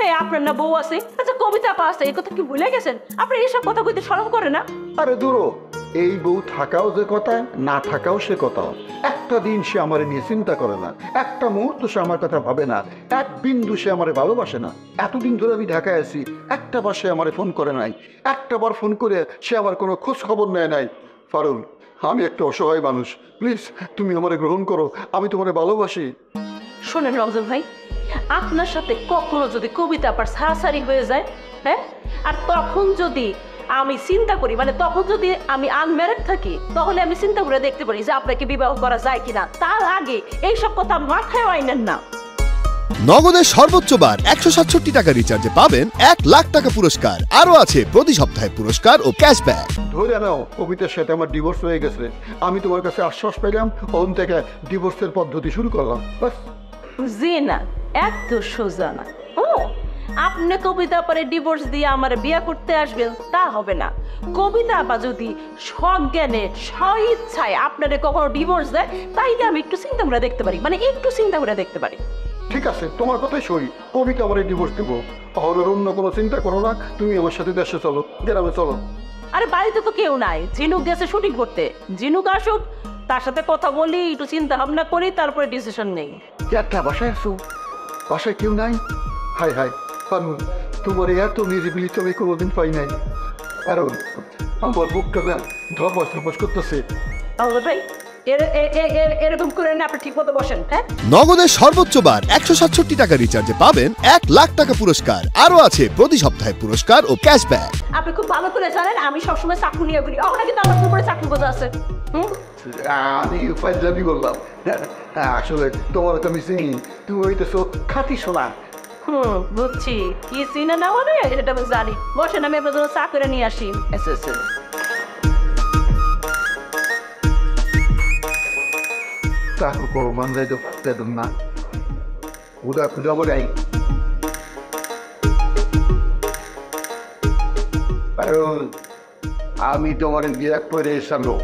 এই আপনার না বউ আছে, আচ্ছা কবিতা আপা আছে, এই কথা কি ভুলে গেছেন? আপনার এইসব কথা কইতে শরম করে না? আরে দূরো, এই বউ থাকাও যে কথা, না থাকাও সে কথা। একটা দিন সে আমার নিয়ে চিন্তা করে না, একটা মুহূর্ত সে আমার কথা ভাবে না, এক বিন্দু সে আমারে ভালোবাসে না। এতদিন ধরে আমি ঢাকায় আছি, একটা বার সে আমারে ফোন করে নাই, একটা বার ফোন করে সে আমার কোনো খোঁজ খবর নেয় নাই। ফারুল, আমি একটা অসহায় মানুষ, প্লিজ তুমি আমারে গ্রহণ করো, আমি তোমারে ভালোবাসি। শোনেন রমজান ভাই, আপনার সাথে কখনো যদি কবিতা আপার ছাড়াছাড়ি হয়ে যায়, হ্যাঁ, আর তখন যদি আমি চিন্তা করি, মানে তখন যদি আমি আনম্যারিড থাকি, তাহলে আমি চিন্তা করে দেখতে পারি যে আপনাকে বিবাহ করা যায় কিনা। তার আগে এইসব কথা মাথায় আইনেন না। নগদের সর্বোচ্চ বার 167 টাকা রিচার্জে পাবেন 1 লাখ টাকা পুরস্কার। আরো আছে প্রতি সপ্তাহে পুরস্কার ও ক্যাশব্যাক। ধরে নাও কবিতার সাথে আমার ডিভোর্স হয়ে গেছে, আমি তোমার কাছে আশ্বাস পেলাম, ওখান থেকে ডিভোর্সের পদ্ধতি শুরু করলাম, বাস। জি না, এত সোজা না। ও, আপনি কবিতা আপারে ডিভোর্স দিয়ে আমার বিয়ে করতে আসবেন তা হবে না। কবিতা আপা যদি সজ্ঞানে স্বইচ্ছায় আপনারে কখনো ডিভোর্স দেয়, তাইলে আমি একটু চিন্তা করে দেখতে পারি, মানে একটু চিন্তা করে দেখতে পারি। ঠিক আছে, তোমার কথাই সই, কবিকে আমার ডিভোর্স দেবো। তাহলে অন্য কোনো চিন্তা করো না, তুমি আমার সাথে দেশে চলো, গ্রামে চলো। আরে বাড়িতে তো কেউ নাই, ঝিনুক গেছে শুটিং করতে, ঝিনুক আসুক, তার সাথে কথা বলি, একটু চিন্তা ভাবনা করি, তারপরে ডিসিশন নেই। একটা বাসায় আসো, বাসায় কেউ নাই? হাই হাই ফারুল, তোমার এত নিরিবিলি আমি কোনোদিন পাই নাই। কারণ আমার বুকটা না ধপস ধপস করতেছে। ভাই এরকম করে না, আপনি ঠিক মতো বসেন। হ্যাঁ, নগদের সর্বোচ্চ বার 167 টাকা রিচার্জে পাবেন 1 লাখ টাকা পুরস্কার। আরো আছে প্রতি সপ্তাহে পুরস্কার ও ক্যাশব্যাক। আপনি খুব ভালো করে জানেন আমি সবসময় চাকু নিয়ে ঘুরি, ওখানে কিন্তু আমার উপরে চাকু বোঝা আছে। আমি ফাইজলামি বললাম, আসলে তোমার তো আমি চিনি, তুমি হইতেছো খাঁটি সোনা। বুঝছি, কি চিনে না মানে এটা আমি জানি। বসেন, আমি আপনার জন্য চা করে নিয়ে আসি। তাকে করো মান যাই তো দেন না, উদা খুঁজা বলে আমি তোমার বিয়ে করে এসানো।